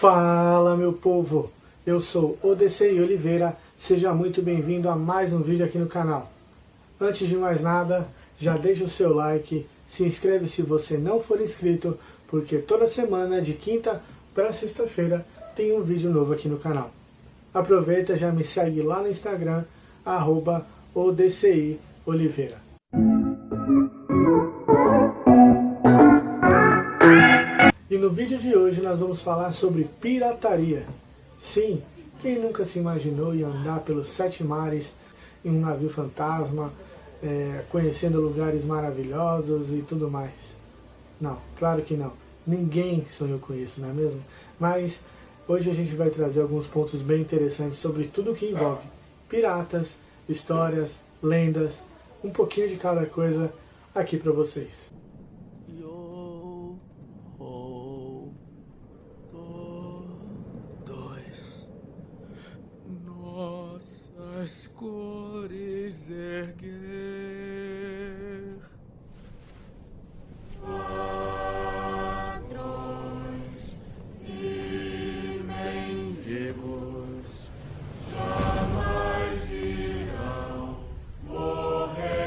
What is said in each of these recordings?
Fala, meu povo, eu sou Odessei Oliveira, seja muito bem-vindo a mais um vídeo aqui no canal. Antes de mais nada, já deixa o seu like, se inscreve se você não for inscrito, porque toda semana, de quinta para sexta-feira, tem um vídeo novo aqui no canal. Aproveita, já me segue lá no Instagram, @OdesseiOliveira. E no vídeo de hoje nós vamos falar sobre pirataria. Sim, quem nunca se imaginou em andar pelos 7 mares em um navio fantasma, conhecendo lugares maravilhosos e tudo mais? Não, claro que não. Ninguém sonhou com isso, não é mesmo? Mas hoje a gente vai trazer alguns pontos bem interessantes sobre tudo que envolve piratas, histórias, lendas, um pouquinho de cada coisa aqui para vocês. Nossas cores erguer, ladrões e mendigos jamais irão morrer.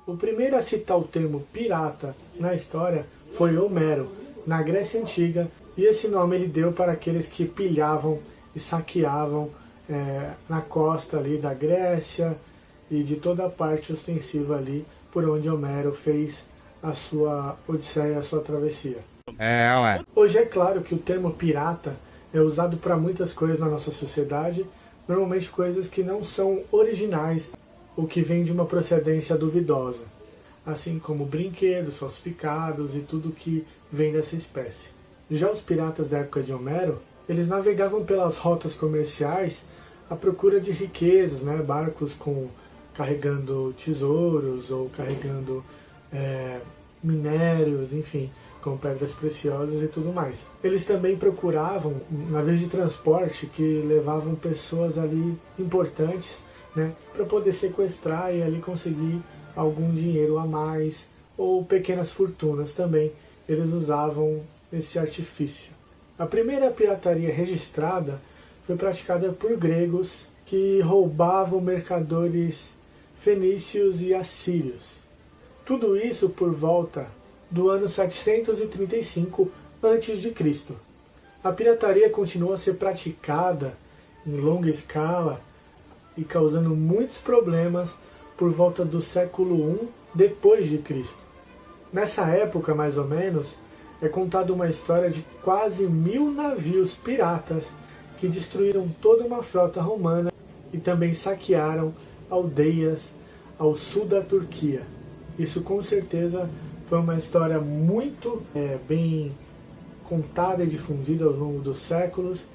O primeiro a citar o termo pirata na história foi Homero, na Grécia Antiga, e esse nome ele deu para aqueles que pilhavam e saqueavam na costa ali da Grécia e de toda a parte ostensiva ali por onde Homero fez a sua odisseia, a sua travessia. Hoje é claro que o termo pirata é usado para muitas coisas na nossa sociedade, normalmente coisas que não são originais, o que vem de uma procedência duvidosa, assim como brinquedos falsificados e tudo que vem dessa espécie. Já os piratas da época de Homero, eles navegavam pelas rotas comerciais à procura de riquezas, barcos carregando tesouros ou carregando minérios, enfim, com pedras preciosas e tudo mais. Eles também procuravam navios de transporte que levavam pessoas ali importantes, para poder sequestrar e ali conseguir algum dinheiro a mais ou pequenas fortunas também. Eles usavam esse artifício. A primeira pirataria registrada foi praticada por gregos que roubavam mercadores fenícios e assírios. Tudo isso por volta do ano 735 a.C. A pirataria continuou a ser praticada em longa escala e causando muitos problemas por volta do século I depois de Cristo. Nessa época, mais ou menos, é contada uma história de quase 1000 navios piratas que destruíram toda uma frota romana e também saquearam aldeias ao sul da Turquia. Isso com certeza foi uma história muito bem contada e difundida ao longo dos séculos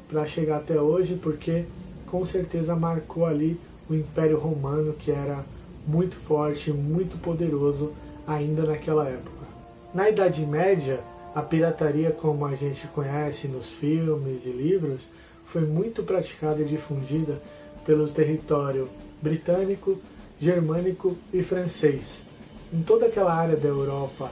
para chegar até hoje, porque com certeza marcou ali o Império Romano, que era muito forte, muito poderoso ainda naquela época. Na Idade Média, a pirataria como a gente conhece nos filmes e livros foi muito praticada e difundida pelo território britânico, germânico e francês. Em toda aquela área da Europa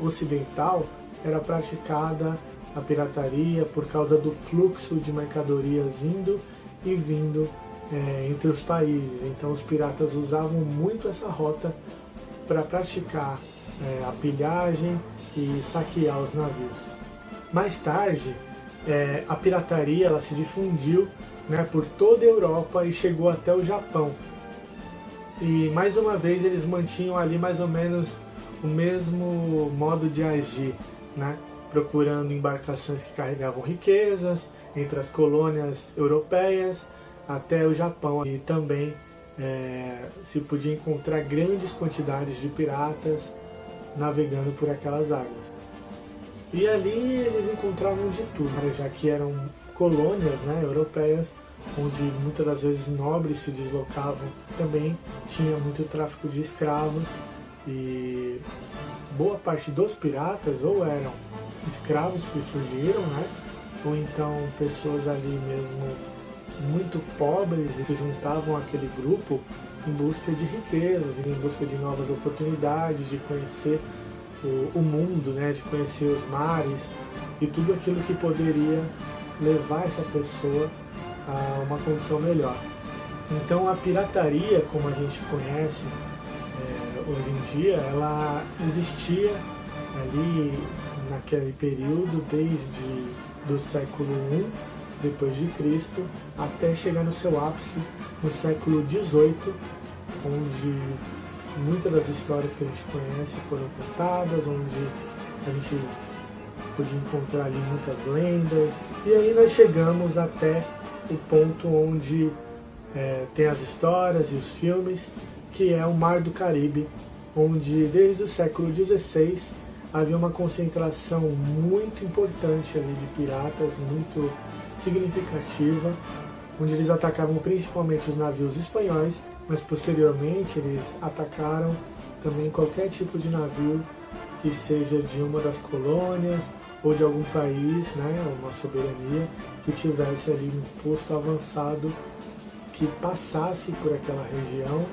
ocidental era praticada a pirataria por causa do fluxo de mercadorias indo e vindo entre os países. Então os piratas usavam muito essa rota para praticar a pilhagem e saquear os navios. Mais tarde, a pirataria ela se difundiu por toda a Europa e chegou até o Japão. E mais uma vez eles mantinham ali mais ou menos o mesmo modo de agir, procurando embarcações que carregavam riquezas entre as colônias europeias até o Japão. E também se podia encontrar grandes quantidades de piratas navegando por aquelas águas. E ali eles encontravam de tudo, já que eram colônias europeias, onde muitas das vezes nobres se deslocavam. Também tinha muito tráfico de escravos e boa parte dos piratas ou eram escravos que fugiram, ou então pessoas ali mesmo muito pobres e se juntavam àquele grupo em busca de riquezas, em busca de novas oportunidades, de conhecer o mundo, né, de conhecer os mares e tudo aquilo que poderia levar essa pessoa a uma condição melhor. Então a pirataria, como a gente conhece hoje em dia, ela existia ali naquele período desde do século I depois de Cristo até chegar no seu ápice no século XVIII, onde muitas das histórias que a gente conhece foram contadas, onde a gente podia encontrar ali muitas lendas, e aí nós chegamos até o ponto onde tem as histórias e os filmes, que é o Mar do Caribe, onde desde o século XVI havia uma concentração muito importante ali de piratas, muito significativa, onde eles atacavam principalmente os navios espanhóis, mas posteriormente eles atacaram também qualquer tipo de navio que seja de uma das colônias ou de algum país, né, uma soberania, que tivesse ali um posto avançado que passasse por aquela região.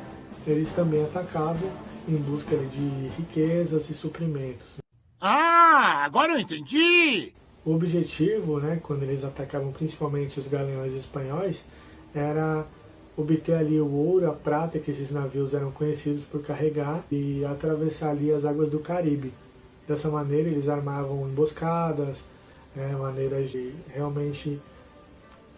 Eles também atacavam em busca de riquezas e suprimentos. Ah, agora eu entendi! O objetivo, né, quando eles atacavam principalmente os galeões espanhóis, era obter ali o ouro, a prata que esses navios eram conhecidos por carregar e atravessar ali as águas do Caribe. Dessa maneira eles armavam emboscadas, maneiras de realmente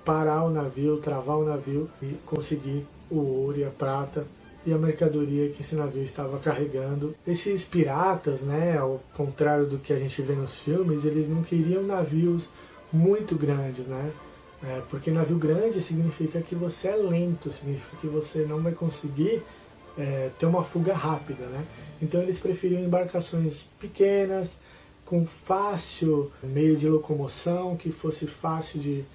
parar o navio, travar o navio e conseguir o ouro e a prata e a mercadoria que esse navio estava carregando. Esses piratas, né, ao contrário do que a gente vê nos filmes, eles não queriam navios muito grandes, né? Porque navio grande significa que você é lento, significa que você não vai conseguir ter uma fuga rápida, né? Então eles preferiam embarcações pequenas, com fácil meio de locomoção, que fosse fácil de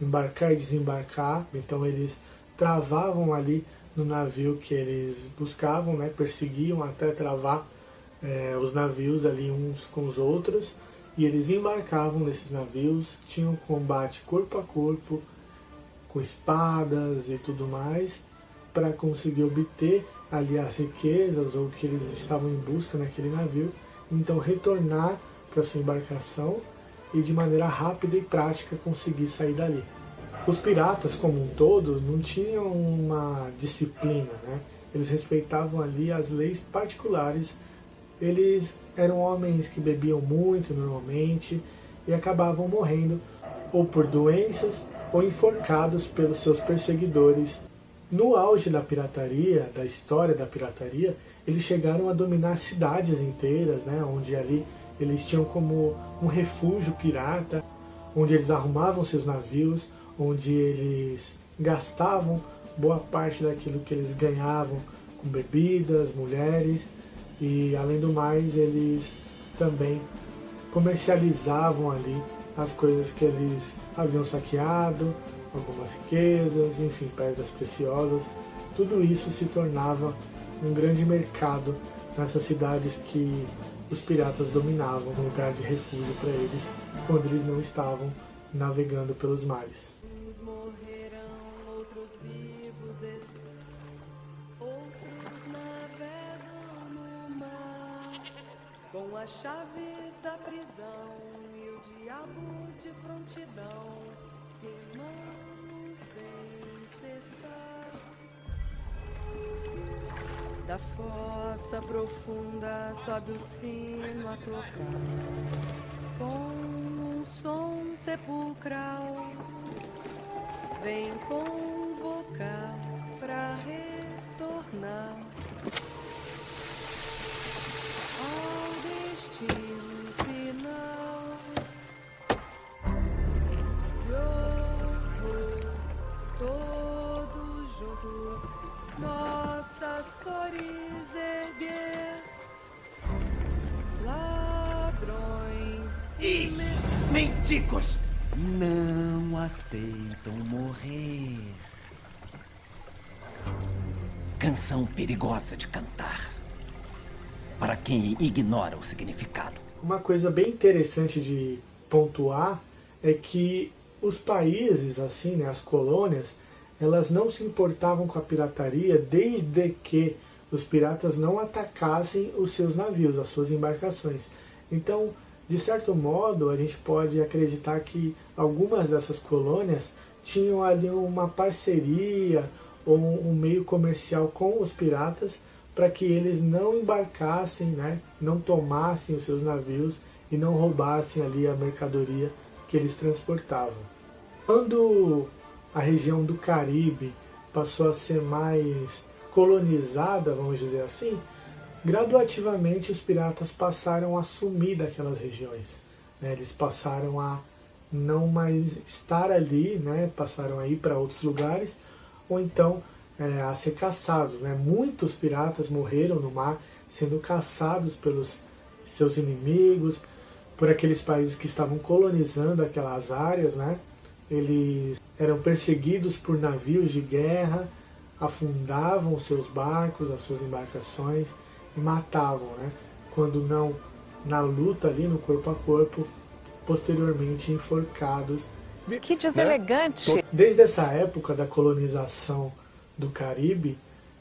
embarcar e desembarcar. Então eles travavam ali no navio que eles buscavam, né? Perseguiam até travar os navios ali uns com os outros, e eles embarcavam nesses navios, tinham combate corpo a corpo, com espadas e tudo mais, para conseguir obter ali as riquezas ou o que eles estavam em busca naquele navio, então retornar para sua embarcação e de maneira rápida e prática conseguir sair dali. Os piratas como um todo não tinham uma disciplina, né? Eles respeitavam ali as leis particulares. Eles eram homens que bebiam muito normalmente e acabavam morrendo ou por doenças ou enforcados pelos seus perseguidores. No auge da pirataria, da história da pirataria, eles chegaram a dominar cidades inteiras, né, onde ali eles tinham como um refúgio pirata, onde eles arrumavam seus navios, onde eles gastavam boa parte daquilo que eles ganhavam com bebidas, mulheres, e além do mais eles também comercializavam ali as coisas que eles haviam saqueado, algumas riquezas, enfim, pedras preciosas. Tudo isso se tornava um grande mercado nessas cidades que os piratas dominavam, um lugar de refúgio para eles quando eles não estavam navegando pelos mares. Uns morrerão, outros vivos estão, outros navegam no mar, com as chaves da prisão e o diabo de prontidão, rimando sem cessar. Da fossa profunda sobe o sino a tocar, com um som sepulcral, vem convocar pra retornar ao destino final. Todos juntos, nossas cores erguer, ladrões E mendigos não aceitam morrer. canção perigosa de cantar para quem ignora o significado. Uma coisa bem interessante de pontuar é que os países, assim, né, as colônias, elas não se importavam com a pirataria desde que os piratas não atacassem os seus navios, as suas embarcações. Então, de certo modo, a gente pode acreditar que algumas dessas colônias tinham ali uma parceria ou um meio comercial com os piratas para que eles não embarcassem, né, não tomassem os seus navios e não roubassem ali a mercadoria que eles transportavam. Quando a região do Caribe passou a ser mais colonizada, vamos dizer assim, graduativamente os piratas passaram a sumir daquelas regiões, né? Eles passaram a não mais estar ali, né? Passaram a ir para outros lugares, ou então a ser caçados, né? Muitos piratas morreram no mar, sendo caçados pelos seus inimigos, por aqueles países que estavam colonizando aquelas áreas, né? Eles eram perseguidos por navios de guerra, afundavam os seus barcos, as suas embarcações e matavam, né? Quando não na luta ali, no corpo a corpo, posteriormente enforcados. Que deselegante! Desde essa época da colonização do Caribe,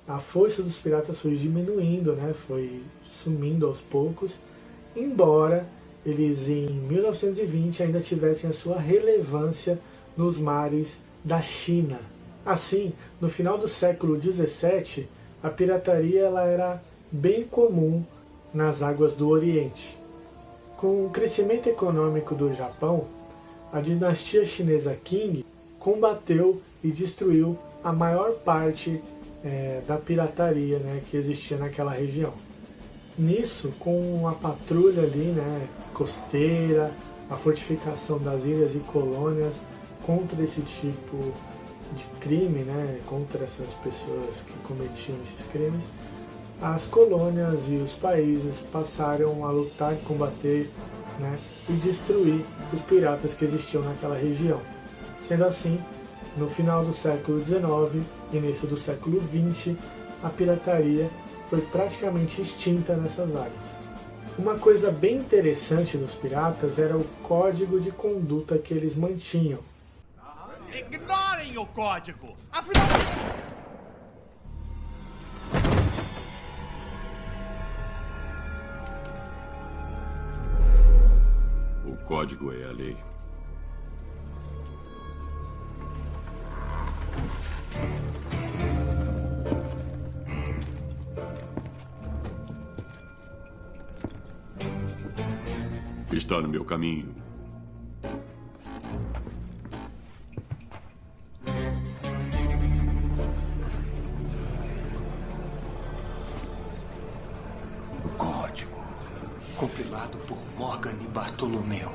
a força dos piratas foi diminuindo, né? Foi sumindo aos poucos, embora eles em 1920 ainda tivessem a sua relevância nos mares da China. Assim, no final do século XVII, a pirataria ela era bem comum nas águas do Oriente. Com o crescimento econômico do Japão, a dinastia chinesa Qing combateu e destruiu a maior parte da pirataria, né, que existia naquela região. Nisso, com a patrulha ali, né, costeira, a fortificação das ilhas e colônias contra esse tipo de crime, né, contra essas pessoas que cometiam esses crimes, as colônias e os países passaram a lutar, combater, né, e destruir os piratas que existiam naquela região. Sendo assim, no final do século XIX e início do século XX, a pirataria foi praticamente extinta nessas áreas. Uma coisa bem interessante dos piratas era o código de conduta que eles mantinham. Ignorem o código! Afinal... O código é a lei. Está no meu caminho. O código, compilado por Morgan e Bartolomeu.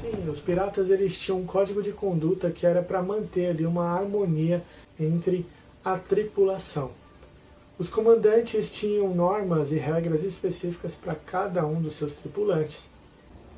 Sim, os piratas eles tinham um código de conduta que era para manter ali uma harmonia entre a tripulação. Os comandantes tinham normas e regras específicas para cada um dos seus tripulantes.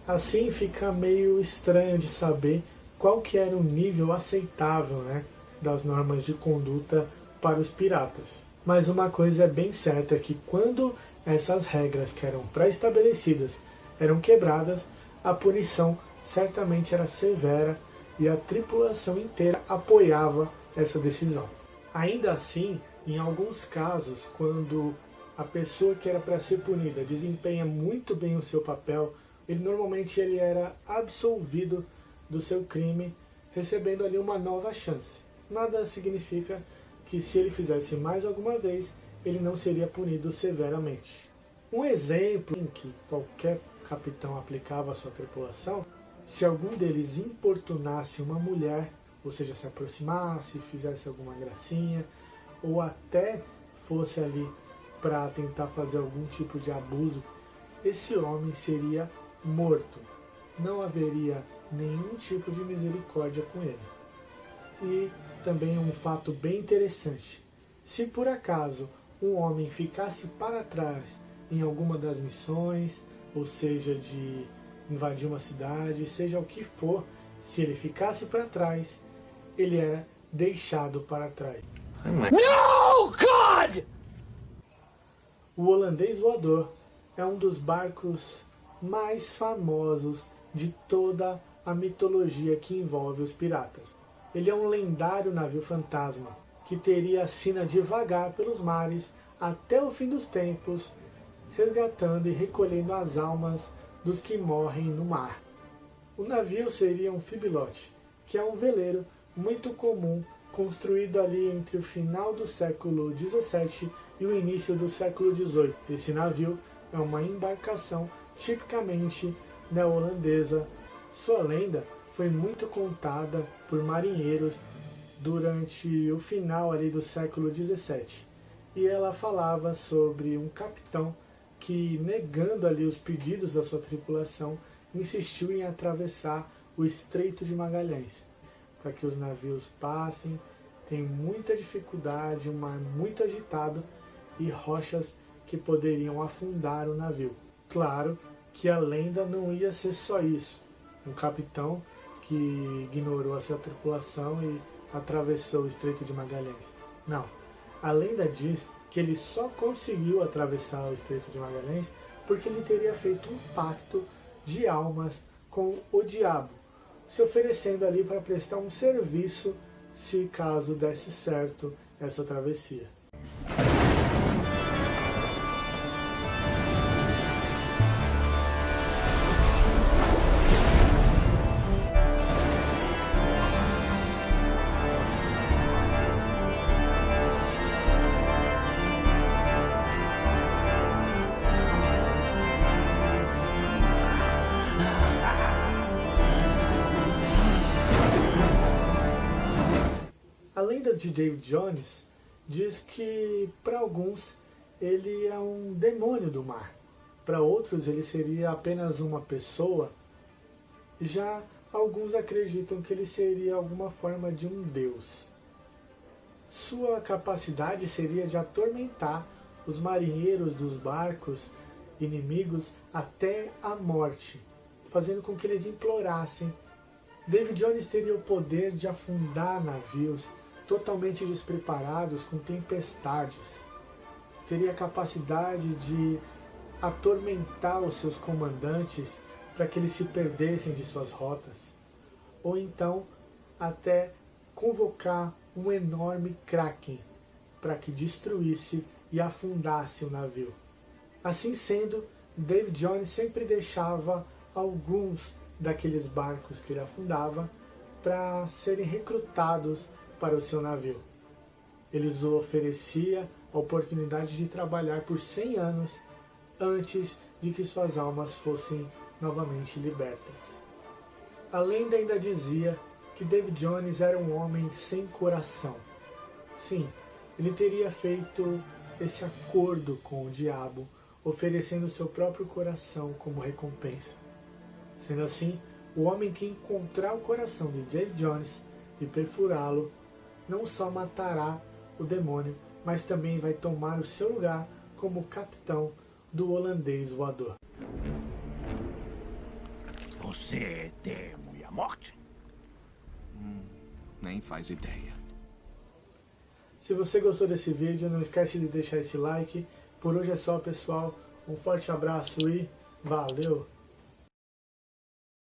Assim fica meio estranho de saber qual que era o nível aceitável, né, das normas de conduta para os piratas. Mas uma coisa é bem certa, é que quando essas regras que eram pré-estabelecidas eram quebradas, a punição certamente era severa e a tripulação inteira apoiava essa decisão. Ainda assim, em alguns casos, quando a pessoa que era para ser punida desempenha muito bem o seu papel, normalmente ele era absolvido do seu crime, recebendo ali uma nova chance. Nada significa que se ele fizesse mais alguma vez, ele não seria punido severamente. Um exemplo em que qualquer capitão aplicava à sua tripulação, se algum deles importunasse uma mulher, ou seja, se aproximasse, fizesse alguma gracinha, ou até fosse ali para tentar fazer algum tipo de abuso, esse homem seria morto. Não haveria nenhum tipo de misericórdia com ele. E também um fato bem interessante. Se por acaso um homem ficasse para trás em alguma das missões, ou seja, de invadir uma cidade, seja o que for, se ele ficasse para trás, ele era deixado para trás. No, God! O holandês voador é um dos barcos mais famosos de toda a mitologia que envolve os piratas. Ele é um lendário navio fantasma, que teria a sina de vagar pelos mares até o fim dos tempos, resgatando e recolhendo as almas dos que morrem no mar. O navio seria um fibilote, que é um veleiro muito comum, construído ali entre o final do século XVII e o início do século XVIII. Esse navio é uma embarcação tipicamente neozelandesa. Sua lenda foi muito contada por marinheiros durante o final ali do século XVII. E ela falava sobre um capitão que, negando ali os pedidos da sua tripulação, insistiu em atravessar o Estreito de Magalhães, para que os navios passem. Tem muita dificuldade, um mar muito agitado e rochas que poderiam afundar o navio. Claro que a lenda não ia ser só isso. Um capitão que ignorou a sua tripulação e atravessou o Estreito de Magalhães. Não. A lenda diz que ele só conseguiu atravessar o Estreito de Magalhães porque ele teria feito um pacto de almas com o diabo, se oferecendo ali para prestar um serviço se caso desse certo essa travessia. A lenda de David Jones diz que, para alguns, ele é um demônio do mar. Para outros, ele seria apenas uma pessoa. Já alguns acreditam que ele seria alguma forma de um deus. Sua capacidade seria de atormentar os marinheiros dos barcos inimigos até a morte, fazendo com que eles implorassem. David Jones teria o poder de afundar navios totalmente despreparados com tempestades. Teria a capacidade de atormentar os seus comandantes para que eles se perdessem de suas rotas. Ou então até convocar um enorme kraken para que destruísse e afundasse o navio. Assim sendo, David Jones sempre deixava alguns daqueles barcos que ele afundava para serem recrutados para o seu navio. Ele lhes oferecia a oportunidade de trabalhar por 100 anos antes de que suas almas fossem novamente libertas. A lenda ainda dizia que David Jones era um homem sem coração. Sim, ele teria feito esse acordo com o diabo, oferecendo seu próprio coração como recompensa. Sendo assim, o homem que encontrar o coração de David Jones e perfurá-lo, não só matará o demônio, mas também vai tomar o seu lugar como capitão do holandês voador. Você teme a morte? Nem faz ideia. Se você gostou desse vídeo, não esquece de deixar esse like. Por hoje é só, pessoal. Um forte abraço e valeu!